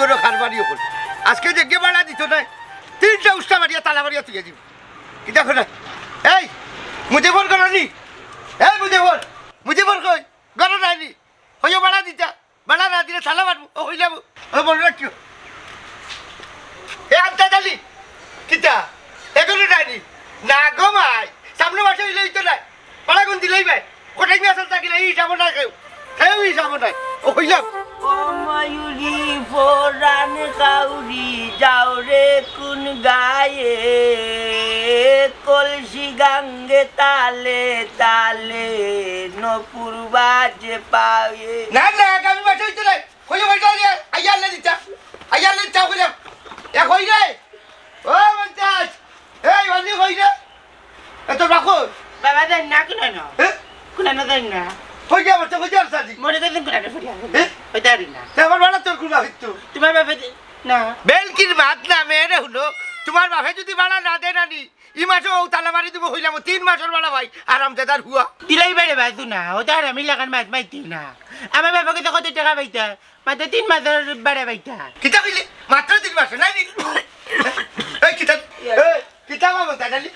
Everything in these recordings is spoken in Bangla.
গরু খারবারিও করি আজকে দেখে বাড়া দিত না 3টা উষ্টা মারিয়া তালা মারিয়া তুই দিব কি দেখো না এই মুঝে ফোন করি এই মুঝে ফোন কই গরু নাইনি হইও বাড়া দিতা বাড়া না দিলে তালা মারবো ও হইলাম ও মনে রাখিও এ আনতে জালি কিতা এগুলো নাইনি না গো মাই সামনে মাসে হইলে হইতো না বাড়া গুন দিলেই ভাই কোথায় নিয়ে আসল থাকিলে এই হিসাব নাই কেউ হিসাব নাই ও হইলাম ও ময়ূরী ফোরান কাউরি যাও রে কোন গায়ে কলসি গাঙ্গে তালে তালে নপুর বাজে পায়ে না না আমি মাসে হইতো না কইলে হইতো না আইয়ালে দিতা কইলাম এ কই রে ও মন্তাজ এই বন্ধু কই রে এত রাখো বাবা দেন না কোন না দেন না কই যা বলতে কই যা সাজি মনে দেন কোন না ফুরিয়া ওই দাঁড়ি না তোমার বাড়া তোর কুলা হইতো তোমার বাবা না বেলকির ভাত না মেরে হলো তোমার বাপে যদি বাড়া না দেয় নানি ই মাসে ও তালা মারি দিব হইলাম 3 মাসের বাড়া ভাই আরামতে তার হুয়া দিলাই বাইরে বাজু না ও তার আমি লাগান মাছ মাইতি না আমার বাবাকে তো কত টাকা পাইতা মাত্র 3 মাসের বাড়া পাইতা কিতা কইলি মাত্র 3 মাস নাই এই কিতা এই কিতা বাবা তালি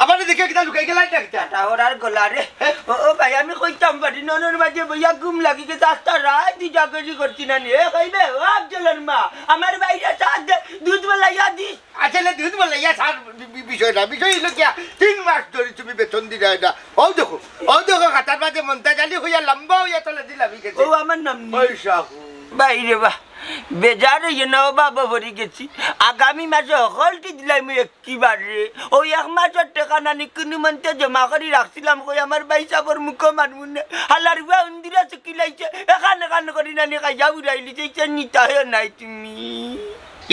আবার দেখে কিতা লুকাই গেলাই না কিতা টাওরার গলা রে ও ভাই আমি কইতাম বাড়ি ননর মাঝে বইয়া ঘুম লাগি গে রাস্তা রাত দি জাগরি করতি না নে কইবে ও আফজলের মা আমার বাইরে চাঁদ দুধ বলাইয়া দিস আসলে দুধ বলে ইয়া স্যার বিষয় হলো কি 3 মাস ধরে তুমি বেতন দি যায় না ও দেখো কাতার বাদে মনটা জানি হইয়া লম্বা হইয়া তোলা দিলাম ও আমার নাম পয়সা বাইরে বাহ বেজার না বাবা ভরি গেছি আগামী মাসে হলটি দিলাই মুই একেবারে ওই 1 মাসের টাকা নানি কোনো মন্তে জমা করে রাখছিলাম কই আমার বাইসাবর মুখ মারমুন হালার বা উন্দিরা চকিলাইছে এখানে কান করি নানি কাইয়া উড়াইলি যে নিতা হয় নাই তুমি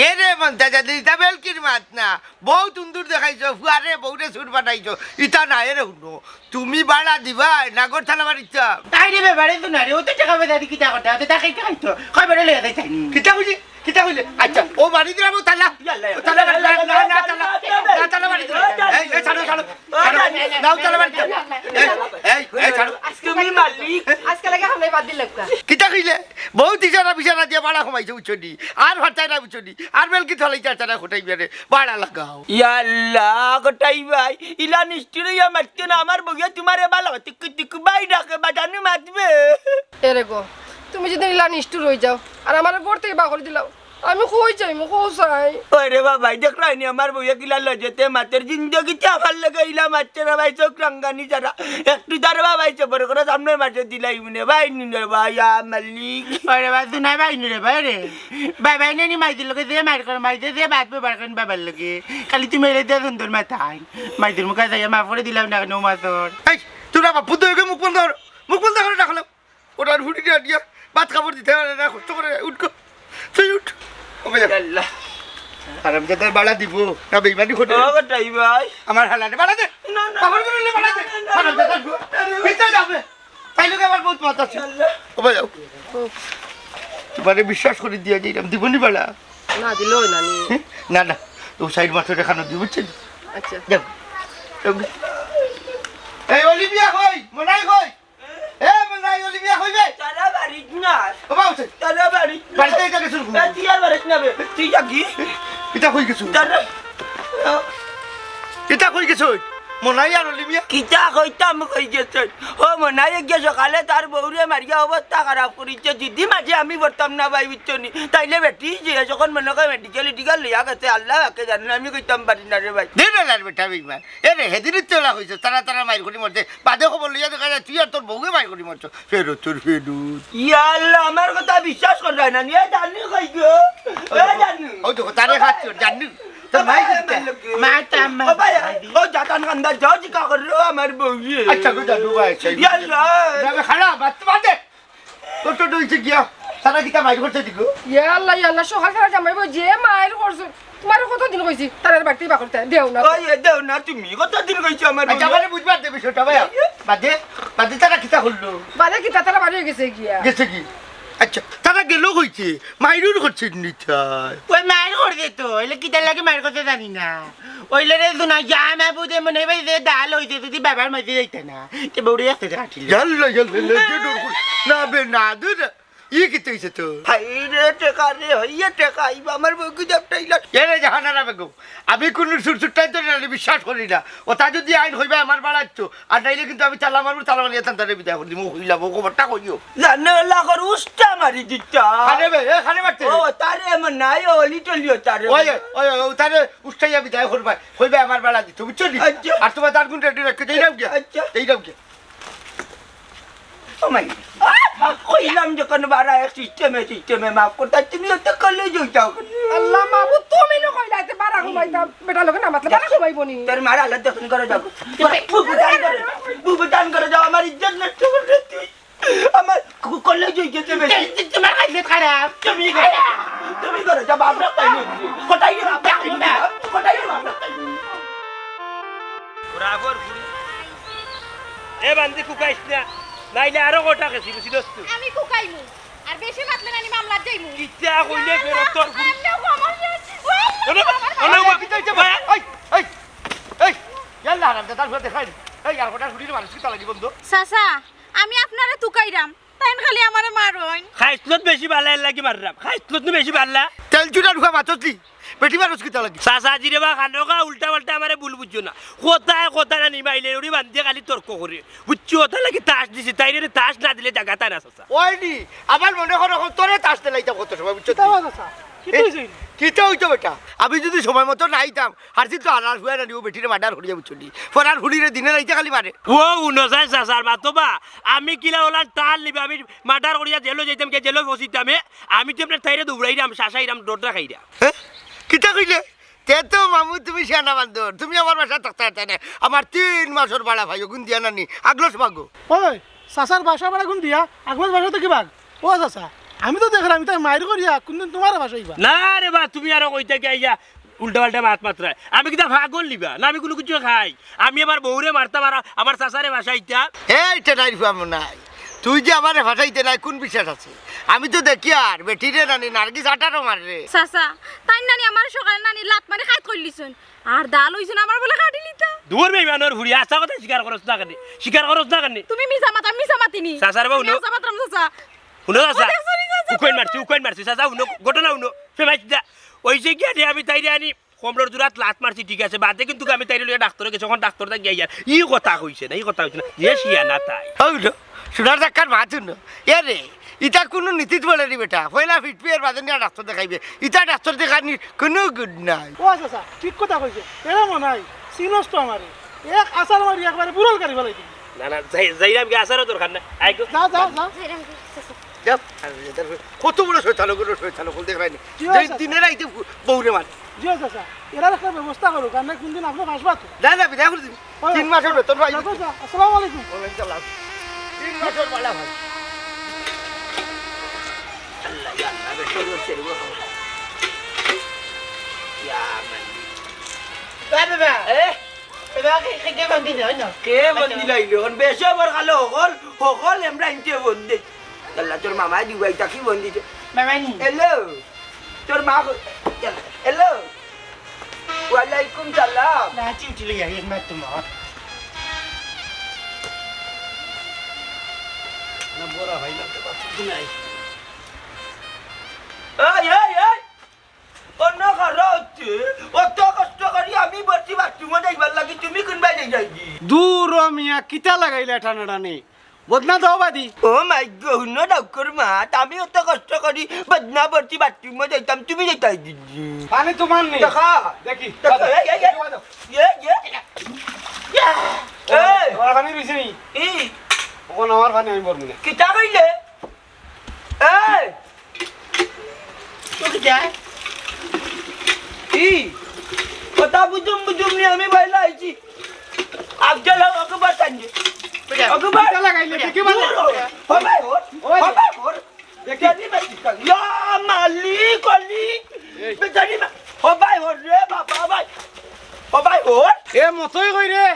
এ রে মনটা জানি তা বেলকির মাত না বউ তুন্দুর দেখাইছো ফুয়ারে বউরে সুর বানাইছো ইটা না এ রে হুনো তুমি বাড়া দিবা নাগর থালা মারিছা তাই রে বাড়ি তো না রে ও তো টাকা বেদারি কিটা করতে তো টাকা খাইতো কই বেড়ে লেগে যাই কিতা কইলে আচ্ছা ও বাড়ি দিলাম তালা তালা না তালা বাড়ি দিলাম এই ছাড়ো নাও তালা বাড়ি এই ছাড়ো তুমি মালিক আজকে লাগে হামলাই বাদ দিল কা কিতা কইলে বহুত বিছানা দিয়ে বাড়া কমাইছে উচ্চনি আর হটাই না উচ্চনি আর বেলকি থলাইতে চাটা খটাই বেরে বাড়া লাগাও ইয়াল্লা গোটাই ভাই ইলা নিষ্ঠুর ইয়া মারতে না আমার বগিয়া তোমারে ভালো টিক বাই ডাকে বাজানো মারবে এরে গো তুমি যদি ইলা নিষ্ঠুর হয়ে যাও আর আমার ঘর থেকে বাগর দিলাও আমি কই যাই মো কোসাই ওরে বাবা দেখলাই নি আমার বইয়া কিলা লজেতে মাতের জিন্দগি চাফাল লাগাইলা মারতে না ভাই চোখ রাঙ্গানি যারা একটু তার বাবাই চবর করে সামনে মাঝে দিলাই মনে ভাই নি রে ভাই মালিক ওরে বাবা তুই নাই ভাই নি রে ভাই রে ভাই নি মাই দিল কে দে মার করে মাই দে বাদ পে বার করে বাবার লগে খালি তুমি এলে দে সুন্দর মাথায় মাইদের মুখে যাই মা পড়ে দিলাম না নো মাতর এই তোরা বাপু তো মুখ বন্ধ করে রাখলো ওটার হুড়ি দিয়া ভাত কাপড় দিতে না কষ্ট করে উঠকো তুই উঠ আল্লাহ আরাম যাতে বাড়া দিব না বেইমানি করে ও গোটাই ভাই আমার হালাতে বাড়া দে কাপড় গুলো বাড়া দে আরাম যাতে ভিতরে যাবে তাই লোকে আমার বহুত মাথা আছে ও ভাই যাও তোমারে বিশ্বাস করে দিয়া যাইলাম দিবনি বাড়া না দিলো নানি না তো সাইড মাত্র দেখানো দিব বুঝছেন আচ্ছা যাও এই অলিভিয়া কই মনাই কই মনাই অলিভিয়া কইবে তারা বাড়ি না ও বাউছে তারা বাড়ি বাড়িতে যাকে শুরু তুই আর বাড়ি না তুই যাকি এটা কই কিছু তারা এটা কই কিছু মনাই আর অলিভিয়া কিতা কইতাম কই গেছে ও মনাই গিয়ে সকালে তার বউরে মারিয়া অবস্থা খারাপ করিছে যদি মাঝে আমি বলতাম না ভাই বিচ্ছনি তাইলে বেটি যে যখন মনে করে মেডিকেল লিয়া গেছে আল্লাহ একে জানেন আমি কইতাম পারি না রে ভাই দিনার বেটা বিগমান এরে হেদিন তোলা হইছে তারা মাইর করি মরছে বাদে খবর লইয়া দেখা যায় তুই আর তোর বউকে মাইর করি মরছ ফেরত তোর ফেরত ইয়াল্লাহ আমার কথা বিশ্বাস কর না নিয়ে জানি কই গো ও জানি ও দেখো তারে খাচ্ছ জানি তোর ভাই ও ভাই ও জাতান কান্দা যাও জি কা করলো আমার বউ আচ্ছা গো জাদু ভাই ইয়াল্লাহ যাবে খালা বাত বাদে তো হইছে গিয়া তারা কিটা মাইর করতে দিগো ইয়াল্লাহ সকাল খেলা জামাইব যে মাইল করছে তোমার কতদিন কইছি তার বাড়িতে বাকরতে দেও না ওই দেও না তুমি কতদিন কইছো আমার আচ্ছা মানে বুঝবার দে বিষয়টা ভাই বাদে তারা কিটা হলো বাদে কি তারা বাড়ি গেছে গিয়া গেছে কি আচ্ছা তারা গেল কইছে মাইরুর করছে নিচাই ওই মার করে দে তো এলে কিটা লাগে মার করতে জানি না ওইলে রে দুনা জামা বুদে মনে ভাই যে ডাল হইছে যদি বাবার মধ্যে যাইতে না তে বউরে আসতে কাটিল জাল্লা যে ডর না বে না দূর ই কিতে হইছে তো হাইরে টেকা রে হইয়া টেকা আইবা আমার বউকে যাপটাইলা এরে জাহানারা বেগম আমি কোন সুরসুরটাই তো বিশ্বাস করি না ও তা যদি আইন হইবে আমার বাড়াচ্ছ আর নাইলে কিন্তু আমি চালা মারবো চালা মারিয়ে তান্তারে বিদায় করে দিব হইলাম ও খবরটা কইও জানে লাগর উস্তা মারি দিতা খানে বে এ খানে মারতে ও তারে আমার নাই অলি টলিও তারে ওই ওই ও তারে উস্তাইয়া বিদায় করবে হইবে আমার বাড়া দিত বুঝছো নি আচ্ছা। আর তোমার তার গুণ রেডি রাখতে দেই রাম কে আচ্ছা। দেই রাম কে ও মাই কইলাম যখন বারা এক সিস্টেমে মাফ করতা তুমি তো কলে যাও আল্লাহ মাহবুব তুমি নো কইলাইতে বারা ঘুমাইতা বেটা লোকে না মাতলে বারা ঘুমাইবনি তোর মারা আল্লাহ দর্শন করে যাও বুবু দান করে যাও আমার ইজ্জত নষ্ট করে তুই আমার কলে যাইতে বেশি তোমার আইলে খারাপ তুমি করে যাও বাপরা তাই কোটাই বাপরা বরাবর এ বান্দি কুকাইছ না নাইলে আরো গোটা গেছি বুঝি দোস্ত আমি কুকাইমু আর বেশি মাতলে নানি মামলা যাইমু কিতা কইলে ফেরত তোর আমনেও কমল এই এই এই ইয়াল্লা আরাম দাদার ঘর দেখাই এই আর গোটা ছুটির মানুষ কি লাগি বন্ধু সাসা আমি আপনারে তুকাইরাম তাইন খালি আমারে মারোইন খাইছলত বেশি ভালো লাগি মাররাম খাইছলত বেশি ভালো তেল চুটা ঢুকা মাছলি বেটি মানুষ কি লাগি সাসা জিরে বা খানোকা উল্টা পাল্টা আমারে ভুল বুঝছো না কথা না নিমাইলে ওরি বান্ধিয়ে খালি তর্ক করে বুঝছো ওটা লাগি তাস দিছে তাইরে তাস না দিলে জায়গা তাই না সাসা ওইনি আমার মনে করো তোরে তাস তেলাইতাম কত সময় বুঝছো কিতা হইতো বেটা আমি যদি সময় মতো না আইতাম হারছি তো আনার হুয়া না নিও বেটিরে মার্ডার হরিয়া বুঝছো নি ফরার হুড়িরে দিনে রাইতে খালি মারে ও উনসাই সাসার মাতবা আমি কিলা ওলান টাল নিবে আমি মার্ডার করিয়া জেলো যাইতাম কে জেলো বসিতাম আমি তো আপনার তাইরে দৌড়াইরাম শাসাইরাম ডরটা খাইরা হ্যাঁ কিতা কইলে তে তো মামু তুমি শিয়ানা বান্দর তুমি আমার বাসা থাকতে না আমার 3 মাসের বাড়া ভাই গুন দিয়া নানি আগলস মাগো ওই চাচার বাসা ভাড়া কোন দিয়া আগলাস বাসা তো কিবা ও চাচা আমি তো দেখলাম আমি তাই মায়ের করিয়া কোনদিন তোমার বাসা ইবা না রে বা তুমি আরো কইতে কে আইয়া উল্টা পাল্টা মাত মাত্রায় আমি কিতা ভাগল লিবা না আমি কোনো কিছু খাই আমি আমার বউরে মারতাম আর আমার চাচারে ভাসাইতা এইটা নাই পাম নাই তুই যে আমারে ভাসাইতে নাই কোন বিশ্বাস আছে আমি তো দেখি আর বেটিরে নানি নার্গিস আটারও মারে সাসা তাইন নানি আমার সকালে নানি লাত মারি খাইত কইলিছুন আর ডাল হইছুন আমার বলে কাটি লিতা দূর বেই মানর হুড়ি আশা কথা স্বীকার করছ না কেন স্বীকার করছ না কেন তুমি মিছা মাতিনি সাসার বউ নো মিছা মাতরাম সাসা শুনো চাচা sorry, চাচা। উকইন মারছি চাচা শুনো ঘটনা শুনো ফেমাইছি ওই যে কি আমি তাইরে আনি কমলোর জোড়াত লাত মারছি ঠিক আছে বাদে কিন্তু আমি তাইরে লইয়া ডাক্তারে গেছি যখন ডাক্তার তাই গিয়া ই কথা কইছে না ই কথা কইছে না যে শিয়া না তাই হইলো সোনার ডাক্তার মাতুন এ রে ইটা কোনো নীতিত বলে নি বেটা পয়লা ফিটপি এর বাদে নিয়ে ডাক্তার দেখাইবে ইটা ডাক্তার দেখানি কোনো গুড নাই ও চাচা ঠিক কথা কইছে এরা মনে হয় চিনস তো আমারে এক আচার মারি একবারে বুড়াল গাড়ি ফেলাই দিবি না না যাইরাম কি আসারও দরকার না আইগো যা যা যা যাও, কত বড় শৈতানো ফুল দেখায়নি কি হয়েছে? দিনে রাইতে বউরে মারে জিও চাচা এরা একটা ব্যবস্থা করো কারণ কোনদিন আপনি আসবা তো না না বিদায় করে দিবি 3 মাসের বেতন পাই চাচা আসসালামু আলাইকুম 3 মাসের বালা ভাই আল্লাহ ইয়া আল্লাহ বেটো সেরু ইয়া মালি কে বন্দি লাইলো বেশি আবার খালো হকল এমরা ইনতে বন্দি আল্লাহ তোর মামা দিবাই তাকি বন্দিছে হ্যালো তোর মা হ্যালো ওয়ালাইকুম সালাম এই এই এই অন্য ঘরে হচ্ছে অত কষ্ট করি আমি বসছি বাথরুমে যাইবার লাগি তুমি কোনবা যাই দূর মিয়া কিতা লাগাইলা টানা টানি বদনা দাও বাদি ও মাই গড ডাক্তার মা আমি অত কষ্ট করি বদনা বসছি বাথরুমে যাইতাম তুমি যাইতাই দিদি পানি তোমার নেই দেখা দেখি এই এই এই আমার পানি রইছে নি এই ওখানে আমার পানি আমি বলবো না কিতা কইলে এই তো যায় এই কথা বুঝুম নি আমি বাইলা আইছি আফজল ওকে বাতাঞ্জে ওকে কিতা লাগাইলে দেখি ভালো ও ভাই ওর দেখি নি ইয়া মালিক অলি বেচারি ও ভাই ওর রে বাবা ভাই ও ভাই ওর এ মতই কই রে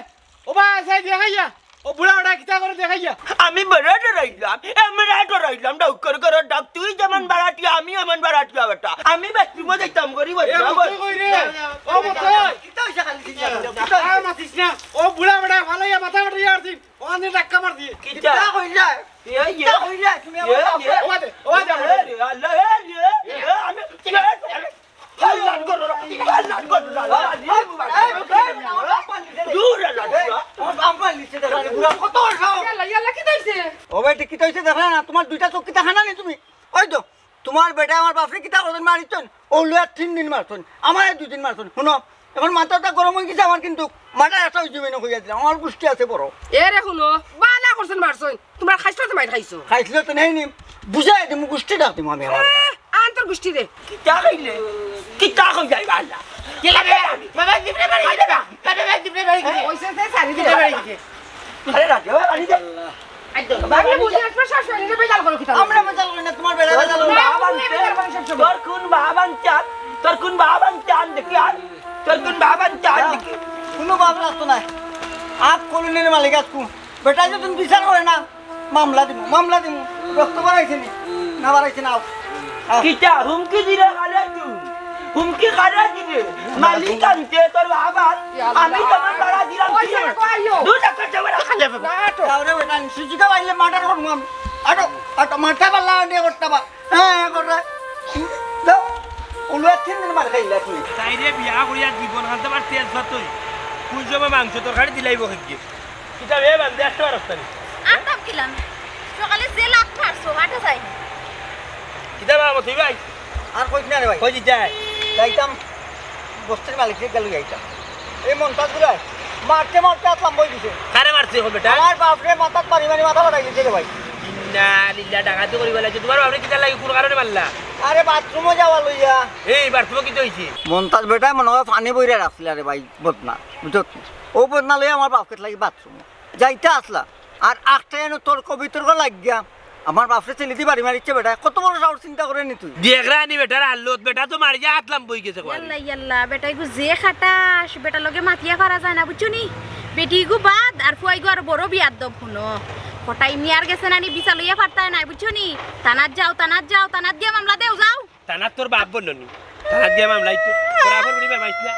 ও বা সাই দেখাইয়া ও বুড়া ওটা কিতা করে দেখাইয়া আমি বেড়াতে রইলাম এমরাটো রইলাম ডাক্তার করে ডাক তুই যেমন বাড়াটি আমি এমন বাড়াটি বেটা আমি বাথরুমে যাইতাম করি এ মতই কই রে ও মতই কিতা হইছে খালি আ মাতিস না ও বুড়া বড়া ভালোইয়া মাথা মারিয়া আরছি ও আনি ধাক্কা মার দিয়ে কিতা কইলা এ কইলা তুমি ও দে দেখা না বুড়া কত খাও ইয়াল্লা ইয়াল্লা কি তাইছে ও ভাই কি হইছে দেখা না তোমার দুইটা চোখ কিতা খানা নি তুমি ওই তো তোমার বেটা আমার বাপরে কিতা ওজন মারিছন ও লুয়া 3 দিন মারছন আমার 2 দিন মারছন শুনো এখন মাথাটা গরম হয়ে গেছে আমার কিন্তু মাথা একটা হইছে মেনে কইয়া দিলাম আমার পুষ্টি আছে বড় এ রে শুনো বালা করছেন মারছন তোমরা খাইছো তো মাইর খাইছো খাইছিল তো নেই নি বুঝাই দিমু পুষ্টি দাও তুমি আমি আমার আন্তর গোষ্ঠী রে কিতা খাইলে কিতা খাই যাই বালা বাবা জিবরে বাড়ি গেছে বাবা জিবরে বাড়ি গেছে ওইসে তে সারি জিবরে বাড়ি গেছে আরে রাখে আনি দে বাবা বুঝে একটা শাশুড়ি রে বেজাল করো কিতা আমরা মজাল করি না তোমার বেটা মজাল করি তোর কোন বাবান চান তোর কোন বাবান চান দেখি আর তোর কোন বাবান চান দেখি কোনো বাপ রাখতো না আপ কলোনির মালিক আজকু বেটা যদি তুমি বিচার করে না মামলা দিমু রক্ত বাড়াইছে নি না বাড়াইছে না কিতা হুমকি দিলে কালে তুই হুমকি কালে দিলে মালিক আনতে তোর বাবান আমি তোমার তারা দিলাম ওইসে কো আইও 2 টাকা জমা খালে বাবা তাহলে বেটা সুজিকা বাইলে মার্ডার করবো আমি আটো মাথা পাল্লা দিয়ে করতে বা হ্যাঁ করে দাও ওলুয়া 3 দিন মার খাইলে তুমি তাইরে বিয়া করিয়া জীবন খানতে পারতে আসবা তুই কোন সময় মাংস তরকারি দিলাইব খেয়ে কিতা বে বান্দে একটা রাস্তা নেই আটাম কিলাম সকালে যে লাত মারছো হাঁটা যাই কিতা বা মত ভাই আর কইছ না রে ভাই কই যায় যাইতাম বস্তির মালিক গেল যাইতাম এই মনটাজ গুলাই মারতে মারতে আসলাম বই দিছে কারে মারছে এখন বেটা আমার বাপরে মাথা মারি মাথা বাড়াই দিছে রে ভাই না লিল্লা ডাকাতি করি বলাইছে তোমার বাপরে কিতা লাগি কোন কারণে মারলা আরে বাথরুমে যাওয়া লইয়া এই বার তুমি কি হইছে মনতাজ বেটাই মনে হয় পানি বইরে রাখছিল রে ভাই বদনা বুঝত ও বদনা লইয়া আমার বাপকে লাগি বাথরুমে যাইতে আসলা আর আটটা এনে তোর বিতর্ক লাগিয়া আমার বাপরে ছেলে দি বাড়ি মারিচ্ছে বেটা কত বড় সাহস চিন্তা করে নি তুই দেখরা নি বেটার আল্লত বেটা তো মারি যা আতলাম বই গেছে কোয়া ইয়াল্লা ইয়াল্লা বেটাই গো যে খাটাস বেটা লগে মাতিয়া পারা যায় না বুঝছো নি বেটি গো বাদ আর ফুয়াই গো আর বড় বিয়ার দব শুনো কটাই মিয়ার গেছে নানি বিচা লইয়া পারতায় না বুঝছো নি তানাত যাও দিয়া মামলা দেও যাও তানার তোর বাপ বলনি তানার দিয়ে মামলাই তো বরাবর বলি ফেমাইছ না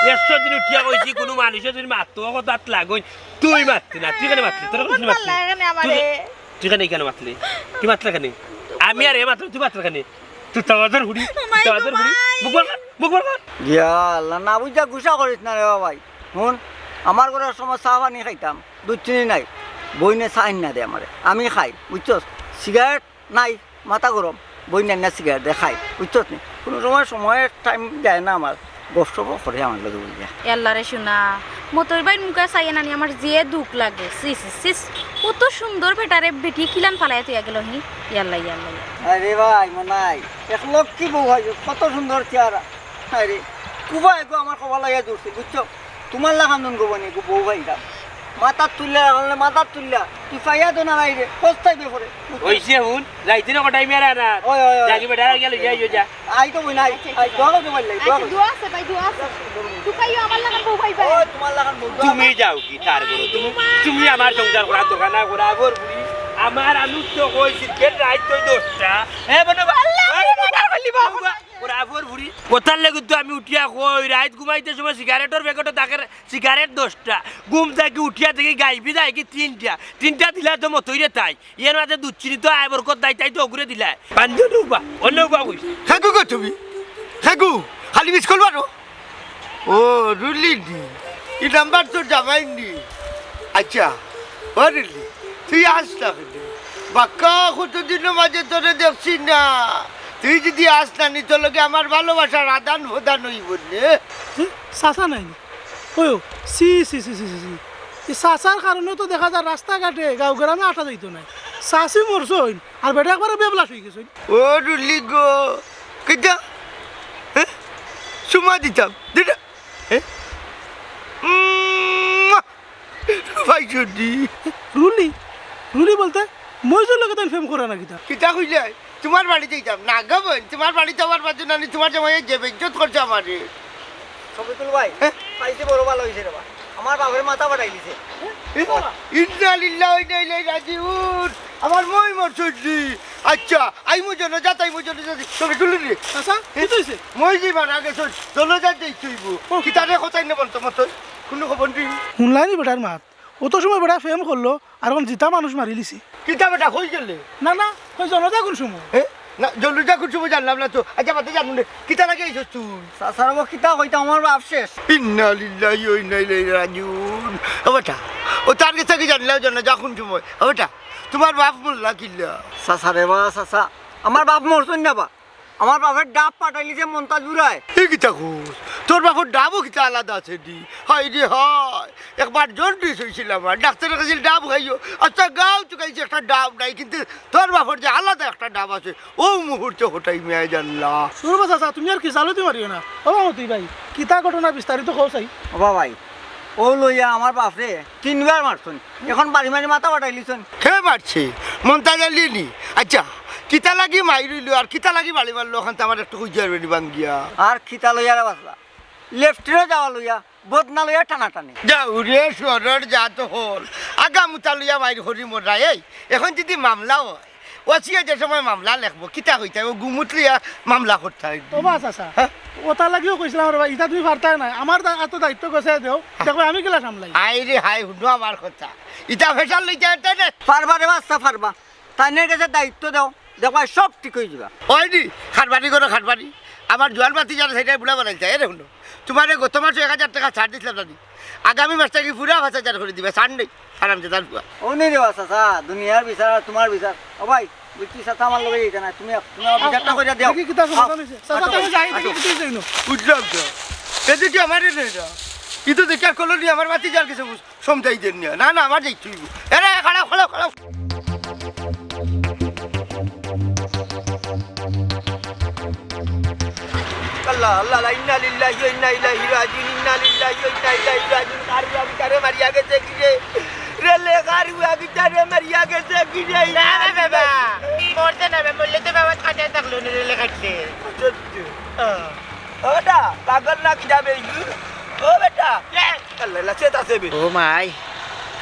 100 দিন উঠিয়া কইছি কোনো মানুষে যদি মারতো কথা লাগই তুই মারতি না তুই কেন মারলি তোর কিছু মারলি তুই কেন কেন মারলি তুই মারলা কেন আমি আর এ মাত্র তুই মারলা কেন তুই তাওয়াদের হুড়ি মুখ বল ইয়া আল্লাহ না বুঝা গুসা করিস না রে ভাই শুন আমার ঘরের সময় চা পানি খাইতাম দুধ চিনি নাই বইনে চাইন না দে আমারে আমি খাই বুঝছস সিগারেট নাই মাথা গরম বই না সিগারেট দে খাই বুঝছস নি কোনো সময়ের টাইম যায় না আমার কষ্ট করে আমার লাগে বলি ইয়াল্লা রে শোনা মতর ভাই মুখে চাইয়ে নানি আমার যে দুঃখ লাগে সিস কত সুন্দর বেটারে বেটি কিলান ফালাই তুই গেল হি ইয়াল্লা আরে ভাই মনাই এক লক্ষ্মী বউ হয় কত সুন্দর চেহারা আরে কুবা এগো আমার কবা লাগে দূরছে বুঝছো তোমার লাগান নুন গোবনি বউ ভাইটা মাথা তুললা তুই পাইয়া তো না রে পস্তাইবে পরে হইছে হুন যাইতি না কটাই মেরা না জাগি বেটা গেল যাই যা আই তো বই নাই আই দোয়া তো বললাই দুয়া আছে ভাই দুয়া আছে তুই কাইও আমার লাগা বউ ভাই ও তোমার লাগান বউ তুমি যাও কি তার বড় তুমি আমার সংসার করা দোকান না করা আগর বুড়ি আমার আলু তো কইছি কে রাইত তো দোষটা এ বনে আল্লাহ মার্ডার করলি বাবা ওরা আগর বুড়ি কোথার লাগি তো আমি উঠিয়া কই রাইত ঘুমাইতে সময় সিগারেটের প্যাকেটে তাকে সিগারেট 10টা ঘুম থেকে উঠিয়া থেকে গাইবি যায় কি 3টা দিলা তো মতইরে তাই এর মাঝে দুচ্ছিনি তো আইবর কত দাই তাই তো ঘুরে দিলা বান্ধব উবা অন্য উবা কইছ খাগু গো তুমি খাগু খালি মিস কল মারো ও রুলি এই নাম্বার তো জামাইনি আচ্ছা ও রুলি তুই আসলা বাক্কা কতদিনের মাঝে তোরে দেখছি না তুই যদি আস না নি তোর লোকে আমার ভালোবাসার আদান প্রদান হইব নে চাচা নাই ওই সি এই চাচার কারণে তো দেখা যায় রাস্তাঘাটে গাঁও গ্রামে আটা যাইতো নাই চাষি মরছইন আর বেটা একবারে বেবলাস হয়ে গেছে ও রুলি গো কিটা হ্যাঁ সুমা দিতাম দিটা হ্যাঁ ভাই যদি রুলি বলতে মইজুর লোকে তাই ফেম করে না কিতা কিতা কইলে তোমার বাড়িতে যাইতাম না গবেন তোমার বাড়ি যাওয়ার পাচ্ছে না তোমার জামাই যে বেজ্জত করছে আমারে সবিতুল ভাই পাইতে বড় ভালো হইছে রে ভাই আমার বাপের মাথা বাড়াই দিছে ইন্না লিল্লাহি ওয়া ইন্না ইলাইহি রাজিউন আমার মই মরছুজি আচ্ছা আইমু জন্য যাতাইমু জন্য যাই তবে তুলি রে চাচা কি হইছে মই জি মারা গেছ চলো যা দেইছইবো কিতারে কথাই নেব তোমার তো কোনো খবর নেই শুনলানি বেটার মাত অত সময় বেটা ফেম করলো আর এখন জিতা মানুষ মারি লিছি কিতা বেটা কই গেলে না ওই জনতা কোন সময় না জলুটা কিছু জানলাম না তো আচ্ছা বাতে জানুন কিতা লাগে এইছ তুই চাচার বাবা কিতা কইতা আমার বাপ শেষ ইন্না লিল্লাহি ওয়া ইন্না ইলাইহি রাজিউন ওটা ও তার কাছে কি জানলাও জানা যখন সময় ওটা তোমার বাপ মোল্লা কিল্লা চাচারে বা চাচা আমার বাপ মরছুন না বা আমার বাপের ডাব পাঠাইলি যে মন্তাজ বুড়ায় এই কিতা খুশ তোর বাপর ডাবও কিতা আলাদা আছে দি হাই রে হয় একবার জন্ডিস হয়েছিল আমার ডাক্তারের কাছে ডাব খাইও আচ্ছা গাও চুকাইছে একটা ডাব নাই কিন্তু তোর বাপর যে আলাদা একটা ডাব আছে ও মুহূর্তে হঠাই মেয়ে জানলা শুনবো চাচা তুমি আর কি চালতে মারিও না ও মতি ভাই কিতা ঘটনা বিস্তারিত কও চাই ও ভাই ও লইয়া আমার বাপরে 3 বার মারছুন এখন বাড়ি মারি মাথা পাঠাইলিছুন খেয়ে মারছে মন্তাজা লিনি আচ্ছা কিতা লাগি মাইরিল আর কিতা লাগি বাড়ি মারলো ওখান আমার একটু খুঁজে বেড়ি বাঙ্গিয়া আর খিতা লইয়া রে বাসলা লেফটে যাওয়া লইয়া বদনা লইয়া টানাটানি যাও রে শরর যা তো হল আগা মুতা লইয়া মাইর হরি মরা এই এখন যদি মামলা হয় ওসিয়া যে সময় মামলা লেখবো কিতা হইতে ও গুমুত লিয়া মামলা করতে হয় ও বা চাচা ওটা লাগিও কইছিলাম রে ভাই ইটা তুমি পারতাই না আমার এত দায়িত্ব গেছে দেও দেখো আমি গেলা সামলাই হাই রে হাই হুনো আমার কথা ইটা ফেসাল লইতে হতে রে পারবা রে বাচ্চা পারবা তাইনের কাছে দায়িত্ব দাও দেখো সব ঠিক হয়ে যাবা হয়নি খাটবাড়ি করো খাটবাড়ি আমার জোয়াল বাতি যারা সেটাই বুড়া বানাইছে এ দেখুন তোমার গত মাসে 1000 টাকা ছাড় দিছিলাম জানি আগামী মাস থেকে পুরা 5000 করে দিবে ছাড় নেই আরাম যে তার পুয়া ও নেই রে চাচা দুনিয়ার বিচার আর তোমার বিচার ও ভাই বুঝছি চাচা আমার লগে এইটা না তুমি বিচারটা কইরা দাও দেখি কিতা কথা হইছে চাচা তুমি যাই দেখি কি কইনো বুঝলাম তো এতে কি আমার নেই না কিন্তু দেখি আর কলোনি আমার বাতি যার কিছু সমঝাই দেন না না আমার যাই তুই এরে খাড়াও খাড়াও খাড়াও আল্লাহ আল্লাহ লা ইন্না লিল্লাহি ওয়া ইন্না ইলাইহি রাজিউন ইন্না লিল্লাহি ওয়া ইন্না ইলাইহি রাজিউন কারু আমি কারে মারিয়া গেছে কি রে রেলে কারু আমি কারে মারিয়া গেছে কি রে না বাবা মরতে না বললে তো বাবা কাটে থাকলো রেলে কাটছে ওটা পাগল না কি যাবে ও বেটা আল্লাহ লা সেটা সেবে ও মাই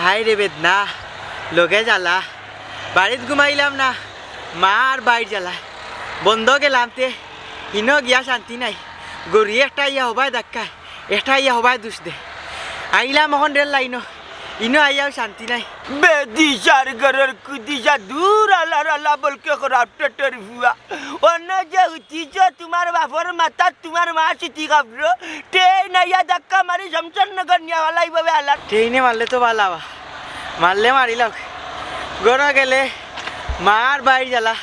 হাই রে বেদনা লগে জ্বালা বাড়িত ঘুমাইলাম না মা আর বাইর জ্বালা বন্ধ গেলাম তে ইনো গিয়া শান্তি নাই গড়ি একটা ইয়া হবায় ধাক্কা একটা ইয়া হবায় দুষ দে আইলাম এখন রেল লাইনো ইনো আইয়াও শান্তি নাই বেদিশার ঘরের কুদিশা দূর আল্লাহ আল্লাহ বলকে করাপ্টের হুয়া অন্য যে উঠিছ তোমার বাপর মাথা তোমার মা চিঠি খাবলো ট্রেন নাইয়া ধাক্কা মারি শমশাননগর নিয়ে হলাই ভাবে আল্লাহ ট্রেনে মারলে তো ভালো মারলে মারিলাম গড় গেলে মা আর বাইর জ্বালা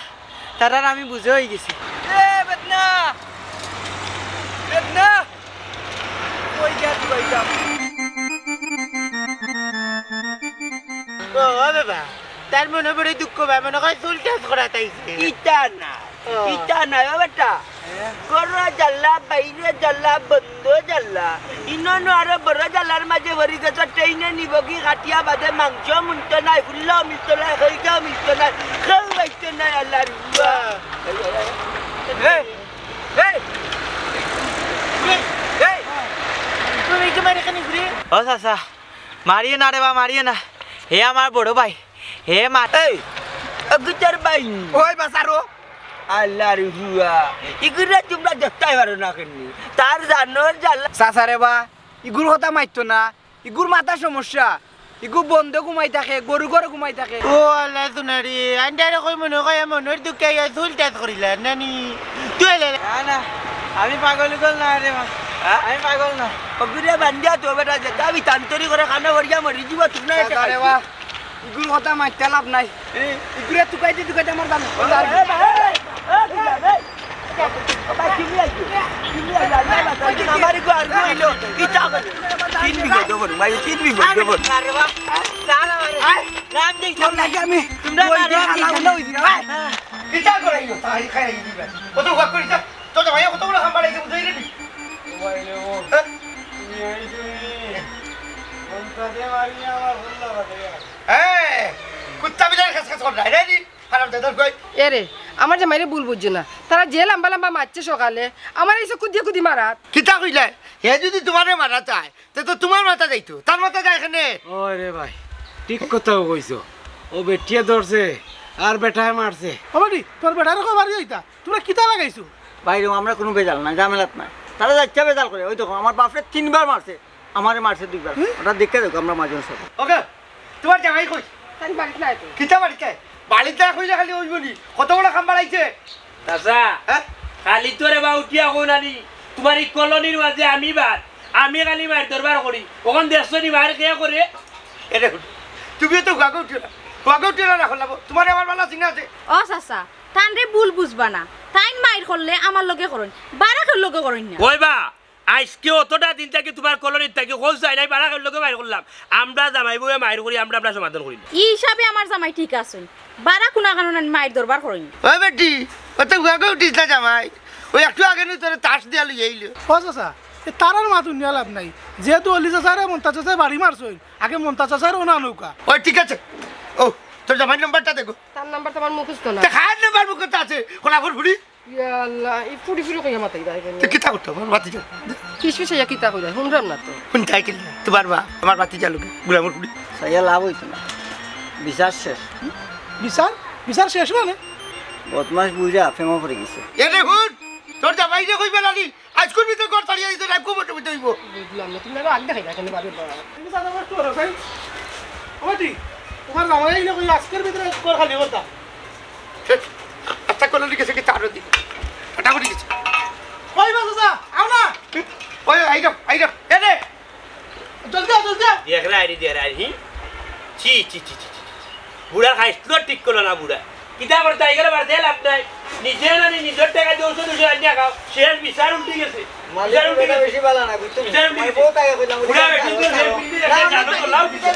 তারার আমি বুঝে হয়ে গেছি বেদনা বেদনা ওই যা তুই যা ও বাবা তার মনে বড় দুঃখ ভাই মনে হয় চুল টেস্ট করা তাইছে ইটা না ও বেটা গররা জ্বালা বাইরে জ্বালা বন্ধ জ্বালা ইনো আরো বড় জ্বালার মাঝে ভরি গেছে ট্রেনে নিব কি কাটিয়া বাদে মাংস মুন্ত নাই ফুল্লা মিষ্ট নাই খৈকা মিষ্ট নাই খেউ বাইষ্ট নাই আল্লাহর হুয়া তুমি কি মারি খানি ঘুরে ও চাচা মারিয়ে না রে বা মারিয়ে না হে আমার বড় ভাই হে মার এই অগুচার বাই ওই বাসারো আল্লাহর হুয়া ইগুরা তোমরা দেখতেই পারো না কেন তার জানোর জ্বালা চাচারে বা ইগুর কথা মাইতো না ইগুর মাথা সমস্যা ইগু বন্ধ ঘুমাই থাকে গরু গরু ঘুমাই থাকে ও আল্লাহ শুনারি আন্ডারে কই মনে হয় মনের দুঃখে চুল টেস্ট করিলা নানি তুই না না আমি পাগল গল না রে মা আমি পাগল না অগুরা বান্ধিয়া তো বেটা যেটা আমি তান্তরি করে খানা ভরিয়া মরি যাব তুমি চাচারে বা ইগুর কথা মাইতে লাভ নাই ইগুরে তুকাইতে তুকাইতে আমার জানো কিতা করাইও তাই খাই দিবে কত ওয়াক করিস তো তো ভাই কত বড় খাম বাড়াইছে বুঝাই রে কুত্তা বিজার খাস খাস করে রে নি হারাম দাদা কই এরে আমার জামাইরে ভুল বুঝছো না তারা যে লম্বা লম্বা মারছে সকালে আমার এইসব কুদিয়ে কুদি মারাত কিতা কইলে হে যদি তোমারে মারা চায় তো তোমার মাথা যাইতো তার মাথা যায় এখানে ওই রে ভাই ঠিক কথা কইছো ও বেটিয়ে ধরছে আর বেটায় মারছে হবানি তোর বেটারে কো বাড়ি যাইতা তোরা কিতা লাগাইছো বাইরে আমরা কোনো বেজাল নাই ঝামেলাত নাই তারা যাচ্ছে বেজাল করে ওই দেখো আমার বাপরে 3 বার মারছে আমারে মারছে 2 বার ওটা দেখে দেখো আমরা মাঝে সাথে ওকে তোমার জামাই কই তাই বাড়িতে নাই তো কিতা বাড়িতে বাড়িতে কইলে খালি ওই বলি কত বড় খাম বাড়াইছে চাচা হ্যাঁ খালি তোরে বা উঠিয়া কোন আনি তোমার এই কলোনির মাঝে আমি বাদ আমি খালি মার দরবার করি ওখান দেশনি মার কে করে এটা তুমিও তো গুয়াকে উঠিয়ে রাখো লাগো তোমার আমার বালা চিনা আছে ও চাচা তানরে ভুল বুঝবা না তাইন মাইর করলে আমার লগে করুন বারাকের লগে করুন না ওই বা আজকে অতটা দিন থেকে তোমার কলোনির থেকে হোস যায় নাই বাড়া লোকে মার করলাম আমরা জামাই বউয়ে মায়ের করি আমরা আমরা সমাধান করি ই হিসাবে আমার জামাই ঠিক আছে বারা কোনা কারণে মাইর দরবার করুন ওই বেটি ও তো গুয়াকে উঠিস না জামাই ওই একটু আগে নি তোর তাস দিয়া লই আইলো ও চাচা এ তারার মাতুন নিয়ে লাভ নাই যেহেতু অলি চাচারে মন্তা চাচাই বাড়ি মারছই আগে মন্তা চাচার ওনা নৌকা ওই ঠিক আছে ও তোর জামাই নাম্বারটা দেখো তার নাম্বার তো আমার মুখস্থ না খায়ের নাম্বার মুখে আছে কোলাপুর ফুড়ি ইয়া আল্লাহ এই ফুটি ফুটি কইয়া মাথায় দাই কেন তো কিতা করতো আমার বাতি যা কিসমিস ইয়া কিতা কইরা শুনরাম না তো কোন তাই কেন তোমার বা আমার বাতি চালু গুলামুর ফুড়ি সাইয়া লাভ হইতো না বিচার শেষ বিচার বিচার শেষ মানে বদমাস বুঝা ফেমা পড়ে গেছে এ দেখুন তোর জামাই যে কইবে লাগি আজ কোন ভিতর ঘর তাড়িয়ে দিতে রাখবো বটে বটে হইব বুঝলাম না তুমি আরো আগ দেখাই না কেন বাড়ি তুমি চাচা কষ্ট করো ভাই ও ঠিক তোমার জামাই আইলে কই আজকের ভিতরে কর খালি বলতা আচ্ছা কোন দিকে সে কি তারও দিকে এটা করে গেছে কই বা চাচা আও না ওই আইডা এ রে জলদি আও জলদি আও দেখ রাই দে রাই হি চি চি চি চি বুড়া খাইছিল ঠিক করলো না বুড়া কিতা করতে আইগেলে বার দেল আপনাই নিজে না নিজের টাকা দিয়ে ওষুধ ওষুধ আনিয়া খাও শেষ বিচার উল্টে গেছে বিচার উল্টে গেছে বেশি ভালো না বুঝছো বিচার উল্টে আমি গেছে বহুত আগে কইলাম বুড়া বেটি তো সে পিন্ডি রেখে জানো তো লাউ দিতে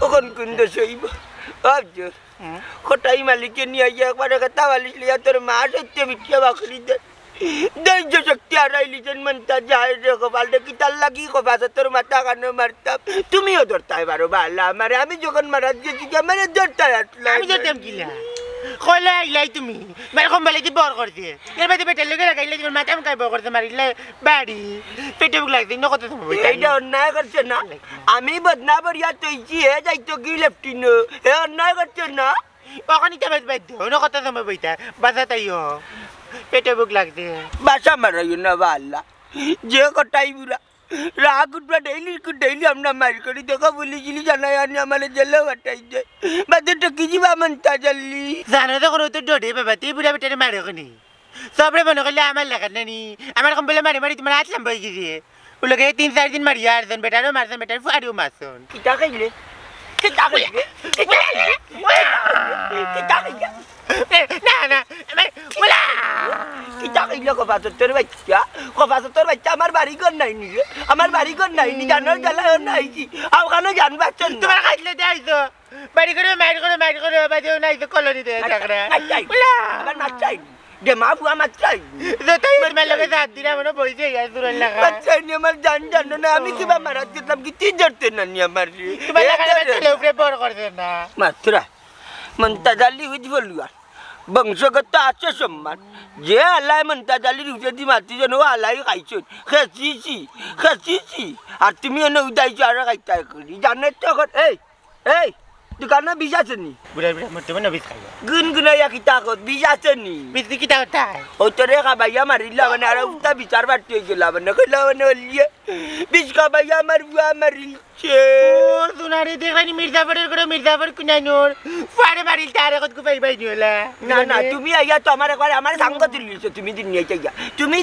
ওখান কুন্দ শৈব আবজর খটাই মালিকে নিয়ে আইয়া একবার কথা বালিশ লিয়া তোর মা সত্যি বিটিয়া বাকরি দে ধৈর্য শক্তি হারাইলিছেন মনটা যায় রে কপালটা কি তার লাগি কপাসে তোর মাথা কানে মারতাম তুমিও ধরতাই পারো বালা আমারে আমি যখন মারাত গেছি আমারে ধরতাই আসলাম আমি যেতাম কিলা কইলে আইলাই তুমি মানে কম বেলে কি বর করছে এর বাদে পেটের লগে লাগাইলে তোমার মাথা কাই বর করতে মারিলে বাড়ি পেটে বুক লাগছে ন কত তুমি এইটা অন্যায় করছে না আমি বদনা বরিয়া তৈছি হে যাইতো কি লেফটিনো হে অন্যায় করছে না ওখানে তো বাদ ন কত সময় বইতা বাসা তাইও পেটে বুক লাগছে বাসা মারাইও না বাল্লা যে কটাই বুড়া রাগ উঠবা ডেইলি আমরা মারি করি দেখো বলিছিলি জানাই আনি আমার জেলে বাটাই যায় বাদে কি যাবা মনটা জল্লি জানো তো কোনো তো ডোডে বাবা তুই বুড়া বেটারে মারো কোনি সবরে মনে করলে আমার লাগার নানি আমার কম বেলে মারি মারি তোমার হাত লাম্বা হয়ে গেছে ওগুলোকে 3-4 দিন মারি আসছেন বেটারও মারছেন বেটার ফুয়ারিও মারছেন কিতা খাইলে কিতা খাইলে কিতা খাইলে না না কিতা খাইলে কপাসত্তর বাচ্চা আমার বাড়ি ঘর নাই নি আমার বাড়ি ঘর নাই নি জানার জ্বালা নাইছি ওখানে জানবাচ্ছেন তোমার খাইলে যাইছো বাড়ি করে মাইর করে বাজেও নাইছো কলোনিতে চাকরা আবার নাচাই দে মা বুয়া মাত্রাই যতই তোমার লগে সাত দিন আমরা বইছে ইয়ার দূরের লাগা বাচ্চা নি আমার জানো না আমি কিবা মারাত দিতাম কি তিন জড়তে না নি আমার তোমার লাগা ছেলে উপরে বড় করছে না মাত্রা মন্তাজালি হুজ বলুয়া বংশগত আছে সম্মান যে আল্লাহ মন্তাজালির উঠেদি মাতি যেন ও আল্লাহ খাইছেন খেয়েছি আর তুমি এনে উদাইছো আর খাইতে করি জানের তো এই দোকানে বীজ আছে নি বুড়া মরতে মানে বিষ খাইয়া গুনগুনাইয়া কিতা কত বীজ আছে নি বিষ কি তা তাই ও তোরে খাবাইয়া মারিলা মানে আর উঠা বিচার বাড়তে হয়ে গেল মানে কইলা মানে হলিয়ে বীজ খাবাইয়া মারবুয়া মারিলছে ও সোনারে দেখানি মির্জাফরের করে মির্জাফর কুনাইনোর ফাড়ে মারিল তার কত কো পাই নিওলা না তুমি আইয়া তো আমার একবার আমার সঙ্গ তুলিছো তুমি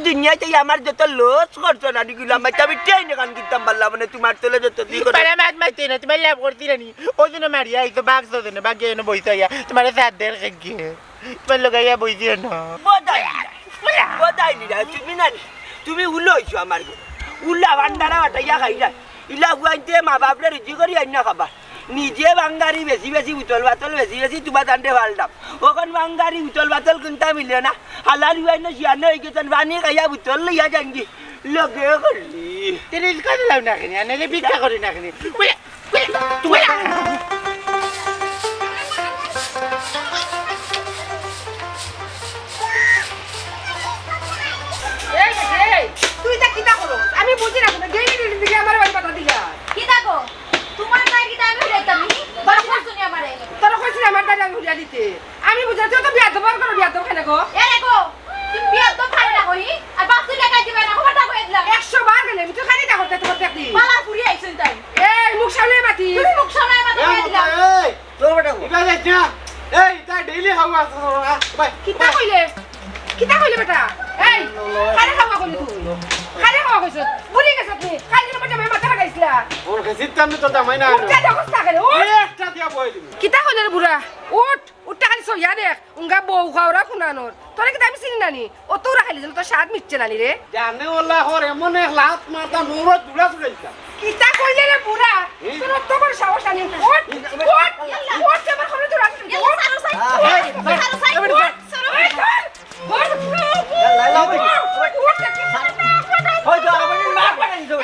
দুনিয়া চাইয়া আমার যত লস করছো না দিগুলো আমি তবে ট্রেন গান কিনতাম পারলা মানে তোমার তোলে যত দি করে পারা মাত মাইতে না তুমি লাভ করতি রানি ও জন্য মারিয়া এই তো বাগ সদে না বাগে না বইতা ইয়া তোমার সাথ দের কে তোমার লগাইয়া বইছিও না বোধাই নি তুমি না তুমি উলো হইছো আমার উল্লা ভান্ডারা বাটাইয়া খাই যায় ইলা গুয়াইতে মা বাপরে রুজি করি আইনা খাবার নিজে বাঙ্গারি বেশি উতল বাতল বেশি তোমার দান্ডে ফালতাম ওখান বাঙ্গারি উতল বাতল কিনতে মিলে না হালাল হুয়াই না শিয়ানো হয়ে গেছেন বানি খাইয়া উতল লইয়া যাঙ্গি লগে করলি তেরে কাজ লাও না কেন আনে ভিক্ষা করে না কেন তুমি তুই তা কিতা করো আমি বুঝি না গেইনি দিকে আমার বাড়ি পাতা দিলা কি দেখো তোমার মাই কি আমি যাইতাম নি বাড়ি শুনি আমারে তোর কইছিস আমার দাদা ঘুরিয়া দিতে আমি বুঝাতে তো বিয়া দবার করো বিয়া দব খানে গো এ দেখো তুমি বিয়া তো খাই না কই আর বাসু টাকা দিবে না খবরটা কই দিলাম 100 বার গেলে তুই খালি তা করতে তোমার দেখি পালা পুরি আইছেন তাই এই এই মুখ সামনে মাতি তুমি মুখ সামলায় মাথা এই দিলা মতা, এই তোর বেটা গো। ইবা যাইছ না এই তাই ডেইলি হাওয়া আছে ভাই কিতা কইলে বেটা এই কারে খাওয়া কইলি তুই কারে খাওয়া কইছ বুড়ি গেছ তুমি কালি না বেটা মাথা লাগাইছিলা ওর কাছে আমি তো দামাই না উঠা দেখছ না করে এই একটা দিয়া বই দিবি কিতা কইলে রে বুড়া উঠটা খালি সইয়া দেখ উঙ্গা বউ খাওরা খুনানোর তোরে কি আমি চিনি নানি ও তোরা খালি যেন তোর স্বাদ মিটছে নানি রে জানে ওলা হর এমন এক লাত মারতা মোর দুলা চুলাইতা কিতা কইলে রে বুড়া তোর তো বড় সাহস আনি ওট আমার খবর তোর আসলে ওট হই তো আবার না পারে দিছো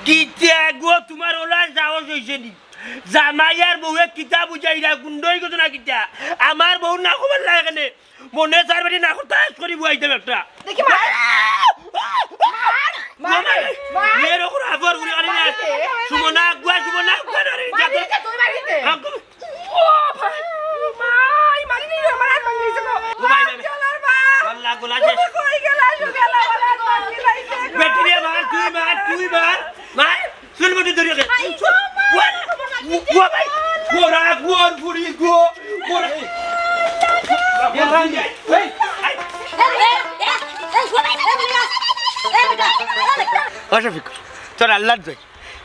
কিতা গো তোমার ওলার সাহস হইছে নি জামাইয়ার বউয়ে কিতা বুঝাই না গুন্ডই কত না কিতা আমার বউ না খবর লাগে কেনে মনে চার বাড়ি না তাস করি বুয়াইতাম একটা দেখি মেয়ের ওপর আবার উড়ে আনি না সুমনা গুয়া রে যাতে তুই মারিতে ও ভাই মাই মারিনি আমার হাত ভাঙি গেছে গো চলার বা আল্লাহ গোলা শেষ কই গেলা গেলা বলা ভাঙি লাইছে বেটি রে তুই মার শুন মতে ধরে গে গুয়া ভাই গোরা গুয়ার ফুরি গো গোরা অসফিক তোর আল্লাহর জয়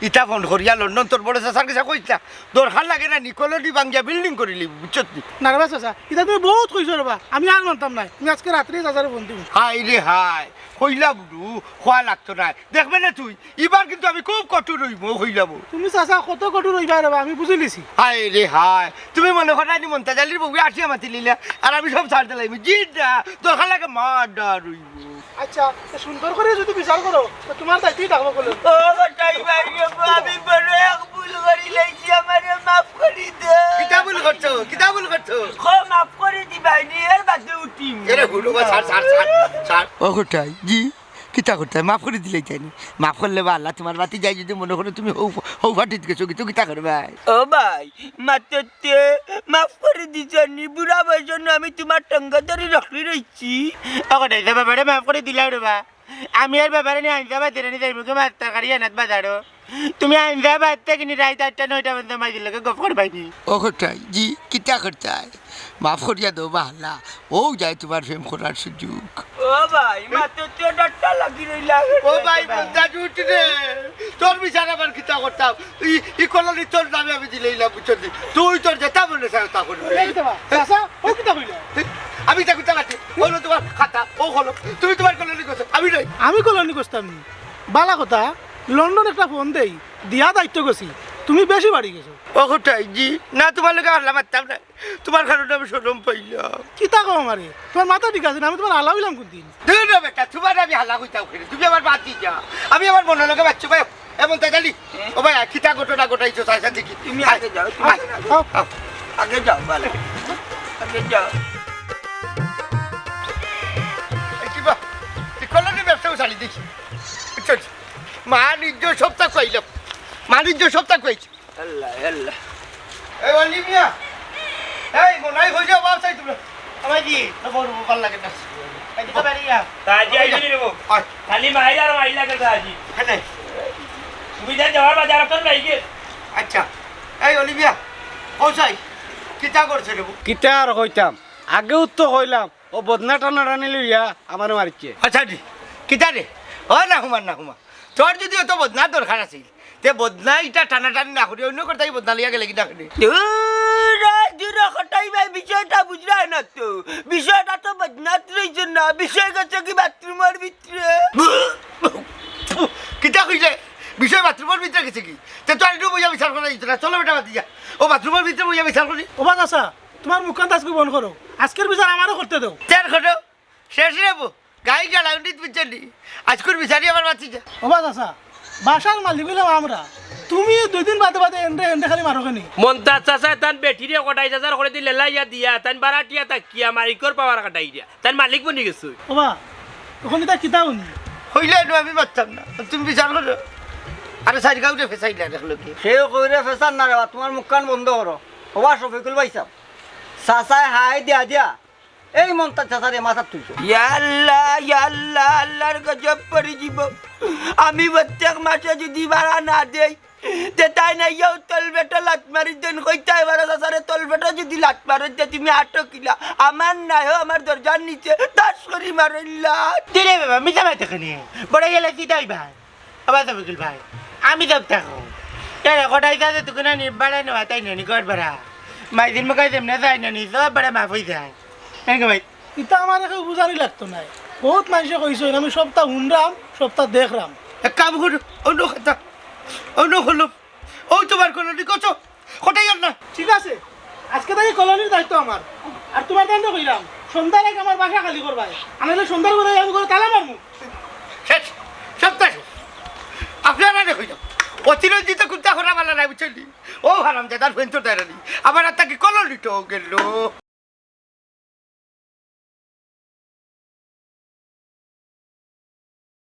ইটা ফোন করিয়া লন্ডন তোর বড় চাষার কাছে কইতা দরকার লাগে না নিকলনি বাঙ্গিয়া বিল্ডিং করিলি বুঝছত নি নারবা চাচা এটা তুমি বহুত কইছো রবা আমি আর মানতাম নাই তুমি আজকে রাত্রি চাচারে ফোন দিব হাই রে হাই কইলা বুড়ু খোয়া লাগতো না দেখবে না তুই এবার কিন্তু আমি খুব কঠোর হইব হইলাম তুমি চাচা কত কটু রইবা রবা আমি বুঝি লিছি হাই রে হাই তুমি মনে করাই নি মন্তাজালির বউকে আসিয়া মাতি লিলা আর আমি সব ছাড়তে লাগবো জিডা দরকার লাগে মাডা রইব আচ্ছা সুন্দর করে যদি বিচার করো তো তোমার দায়িত্বই থাকবো বলে ও গটাই ভাই আমি বড় এক ভুল করি লাইছি আমারে মাফ করি দে কিতাবুল করছো খো মাফ করে দি ভাই নি এর বাদে উঠি এরে হুলো বা ছাড় ও গোটাই জি কিতা করতে মাফ করে দিলেই চাইনি মাফ করলে বা আল্লাহ তোমার বাতি যাই যদি মনে করো তুমি হৌ ফাটিত গেছো কিন্তু কিতা করবে ও ভাই মাত্রতে মাফ করে দিছনি বুড়া বয়সের আমি তোমার টঙ্গা ধরে রখলি রইছি ওটাই তো ব্যাপারে মাফ করে দিলাম রে বা আমি আর ব্যাপারে নিয়ে আনতে পারতে নি যাই মুখে মাছ তরকারি আনাত বাজারো তুমি আনতে পারতে কিনি রাত 8টা 9টা পর্যন্ত মাঝে লোকে গপ করবাইনি ও গোটাই জি কিতা করতে মাফ করিয়া দো বা আল্লাহ ও যায় তোমার প্রেম করার সুযোগ ও ভাই মাত্রতে ডাক্তার লাগি রইলা ও ভাই বন্ধা জুটি রে তোর বিচার আবার কিতা করতাম ই কলনি তোর নামে আমি দিলেইলাম বুঝছি তুই তোর যেটা বলে তা করবি এই তো চাচা ও কিতা কইলা আমি তা কিতা কাটি হলো তোমার খাতা ও হলো তুমি তোমার কলনি করছো আমি নই আমি কলনি করতাম নি বালা কথা লন্ডন একটা ফোন দেই দিয়া দায়িত্ব গেছি তুমি বেশি বাড়ি গেছো ও গোটাই জি না তোমার লোকে আল্লাহ মারতাম না তোমার কারণে আমি সরম পাইলাম কিতা কো আমারে তোমার মাথা ঠিক আছে না আমি তোমার আলা হইলাম কোনদিন দেখো না বেটা তোমার আমি হাল্লা কইতাম তুমি আমার বাদ দিয়ে যা আমি আমার মনের লোকে বাচ্চা ভাই এমন তাই জানি ও ভাই কিতা ঘটনা ঘটাইছো তাই সাথে কি তুমি আগে যাও তুমি আগে যাও ভালো আগে যাও কিবা কলনি ব্যবসাও চালি দেখি বাণিজ্য সপ্তাহ কইলাম বাণিজ্য সপ্তাহ কইছি আল্লাহ আল্লাহ এই অলিমিয়া এই মনাই হই যাও বাপ চাই তুমি আমায় দি তো বড় ভাল লাগে না এই তো বাড়িয়া তাজি আইনি রে খালি মাইলা আর মাইলা করে তাজি হ্যাঁ তুমি যা যাওয়ার বাজার কর লাইগে আচ্ছা এই অলিমিয়া পৌঁছাই কিতা করছে রে কিতা আর কইতাম আগেও তো কইলাম ও বদনা টানা টানি লইয়া আমার মারিছে আচ্ছা জি কিতা রে ও না হুমা তোর যদি অত বদনা দরকার আছিল তে বদনা ইটা টানাটানি না করি অন্য করতে বদনা লিয়া গেলে কিনা করি বিষয়টা বুঝলাই না তো বিষয়টা তো বদনাত রয়েছে না বিষয় গেছে কি বাথরুমের ভিতরে কিতা কইলে বিষয় বাথরুমের ভিতরে গেছে কি তে তো আইডু বইয়া বিচার করা দিত না চলো বেটা বাতি যা ও বাথরুমের ভিতরে বইয়া বিচার করি ও বা চাচা তোমার মুখখান আজকে বন্ধ করো আজকের বিচার আমারও করতে দাও তের খটো শেষ রেবো গাই গালাউন্ডিত বিচারি আজকের বিচারি আমার বাতি যা ও বা চাচা বাসার মালিক হইলাম আমরা তুমি 2 দিন বাদে বাদে এন্ডে খালি মারো কেনি মন্তা চাচা তান বেটিরে কটাই হাজার করে দিলে লাইয়া দিয়া তান বারাটিয়া তাকিয়া মালিকর পাওয়ার কাটাই দিয়া তান মালিক বনি গেছে ও বা ওখানে তা কিতা উনি হইলে আমি পারতাম না তুমি বিচার করো আরে সাইড গাউটে ফেসাইলা দেখলো কি সেও কইরে ফেসার না রে তোমার মুখখান বন্ধ করো ওবা শফিকুল ভাই সাহেব চাচাই হাই দিয়া দিয়া এই মন্তার চাচারে মাথার তুলছো ইয়াল্লাহ ইয়াল্লাহ আল্লাহর গজব পড়ে যাব আমি প্রত্যেক মাসে যদি ভাড়া না দেই তে তাই না ইউ তল বেটা লাত মারি দেন কইতে এবার সাসারে তল বেটা যদি লাত মারে তে তুমি আটকিলা আমার নাই আমার দরজার নিচে 10 করি মারিল্লা দিলে বাবা মিছা মাইতে খানি বড় গেলে কি তাই ভাই আবার তো বিকুল ভাই আমি যাব থাকো তাই কটাই যাতে তুই না নিবাড়া নেওয়া তাই না গড় ভাড়া মাইদিন মকাই দেম না যাই না নি সব বড় মাফ হয়ে যায় হ্যাঁ ভাই ইটা আমার এখন বুঝানি লাগতো নাই বহুত মানুষে কইছো আমি সপ্তাহ শুনরাম সপ্তাহ দেখরাম এক কাম করো অন্য কথা অন্য হলো ও তোমার কোনো কচো কোটাই না ঠিক আছে আজকে তাই কলোনির দায়িত্ব আমার আর তোমার দায়িত্ব কইলাম সন্ধ্যার আগে আমার বাসা খালি করবাই আমি সন্ধ্যার করে আমি করে তালা মারমু শেষ সপ্তাহ আপনারা দেখো অতিরঞ্জিত কুত্তা করা ভালো নাই বুঝলি ও হারাম দাদার ফেন্সর দেয়নি আবার আর তাকে কলনিটো গেল